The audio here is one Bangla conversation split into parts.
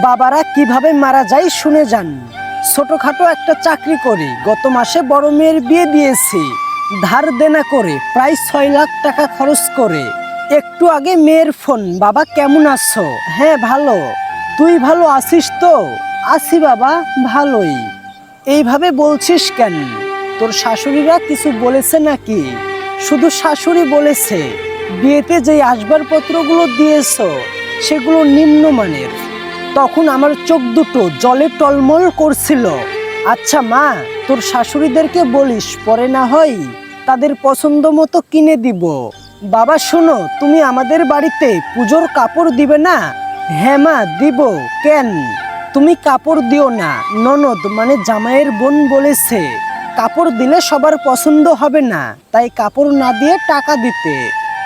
বাবারা কিভাবে মারা যায় শুনে যান। ছোটখাটো একটা চাকরি করি, গত মাসে বড় মেয়ের বিয়ে দিয়েছি ধার দেনা করে, প্রায় 6 লাখ টাকা খরচ করে। একটু আগে মেয়ের ফোন, বাবা কেমন আছো? হ্যাঁ ভালো। তুই ভালো আছিস তো? আছি বাবা, ভালোই। এইভাবে বলছিস কেন? তোর শাশুড়িরা কিছু বলেছে নাকি? শুধু শাশুড়ি বলেছে বিয়েতে যে আসবাবপত্রগুলো দিয়েছো সেগুলো নিম্নমানের। তখন আমার চোখ দুটো জলে টলমল করছিল। আচ্ছা মা, তোর শাশুড়িদেরকে বলিস পরে না হয় তাদের পছন্দ মতো কিনে দিব। বাবা শোনো, তুমি আমাদের বাড়িতে পুজোর কাপড় দিবে না? হ্যাঁ মা দিব। কেন? তুমি কাপড় দিও না, ননদ মানে জামাইয়ের বোন বলেছে কাপড় দিলে সবার পছন্দ হবে না, তাই কাপড় না দিয়ে টাকা দিতে।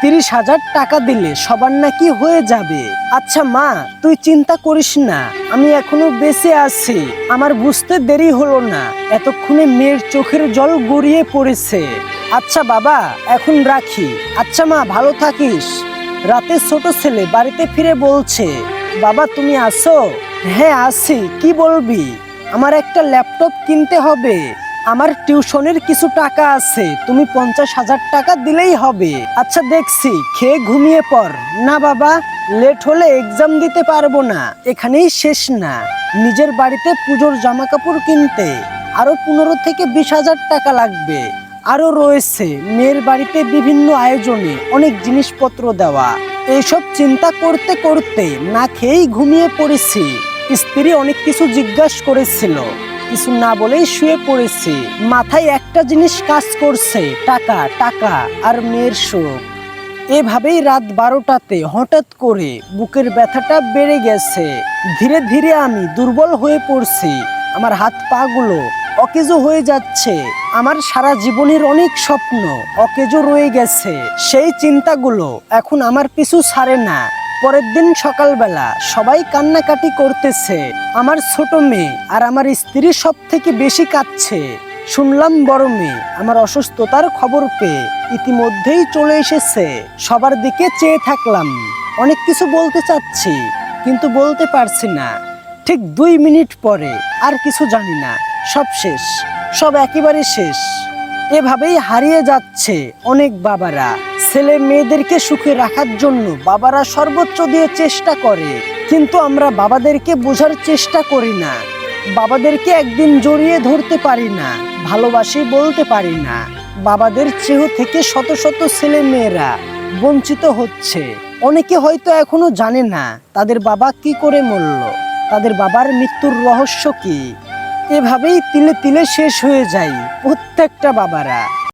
30,000 টাকা দিলে সবার নাকি হয়ে যাবে। আচ্ছা মা, তুই চিন্তা করিস না, আমি এখনো বেঁচে আছি। আমার বুঝতে দেরি হলো না, এতক্ষণে মেয়ের চোখের জল গড়িয়ে পড়েছে। আচ্ছা বাবা, এখন রাখি। আচ্ছা মা, ভালো থাকিস। রাতে ছোট ছেলে বাড়িতে ফিরে বলছে, বাবা তুমি আসো? হ্যাঁ আছি। কি বলবি? আমার একটা ল্যাপটপ কিনতে হবে। আমার টিউশনের কিছু টাকা আছে, তুমি 50,000 টাকা দিলেই হবে। আচ্ছা দেখছি, খেয়ে ঘুমিয়ে পড়। না বাবা, লেট হলে এক্সাম দিতে পারবো না। এখানেই শেষ না, নিজের বাড়িতে পুজোর জামা কাপড় কিনতে আরো 15 থেকে 20,000 টাকা লাগবে। আরো রয়েছে মেয়ের বাড়িতে বিভিন্ন আয়োজনে অনেক জিনিসপত্র দেওয়া। এইসব চিন্তা করতে করতে না খেয়েই ঘুমিয়ে পড়েছি। স্ত্রী অনেক কিছু জিজ্ঞাসা করেছিল, কিছু না বলেই শুয়ে পড়েছি। মাথায় একটা জিনিস কাজ করছে, টাকা টাকা আর মেয়ের শোক। এভাবেই রাত 12টাতে হঠাৎ করে বুকের ব্যথাটা বেড়ে গেছে। ধীরে ধীরে আমি দুর্বল হয়ে পড়ছি। আমার হাত পা গুলো অকেজো হয়ে যাচ্ছে। আমার সারা জীবনের অনেক স্বপ্ন অকেজো রয়ে গেছে। সেই চিন্তাগুলো এখন আমার পিছু ছাড়ে না। পরের দিন সকালবেলা সবাই কান্নাকাটি করতেছে। আমার ছোট মেয়ে আর আমার স্ত্রী সব থেকে বেশি কাঁদছে। শুনলাম বড় মেয়ে আমার অসুস্থতার খবর পেয়ে ইতিমধ্যেই চলে এসেছে। সবার দিকে চেয়ে থাকলাম, অনেক কিছু বলতে চাচ্ছি কিন্তু বলতে পারছি না। ঠিক 2 মিনিট পরে আর কিছু জানি না, সব শেষ, সব একেবারে শেষ। এভাবেই হারিয়ে যাচ্ছে অনেক বাবারা। ছেলে মেয়েদেরকে সুখে রাখার জন্য বাবারা সর্বোচ্চ দিয়ে চেষ্টা করে, কিন্তু আমরা বাবাদেরকে বোঝার চেষ্টা করি না। বাবাদেরকে একদিন জড়িয়ে ধরতে পারি না, ভালোবাসি বলতে পারি না। বাবাদের চেহ থেকে শত শত ছেলে মেয়েরা বঞ্চিত হচ্ছে। অনেকে হয়তো এখনো জানে না তাদের বাবা কি করে মরল, তাদের বাবার মৃত্যুর রহস্য কি। এভাবেই তিলে তিলে শেষ হয়ে যায় প্রত্যেকটা বাবারা।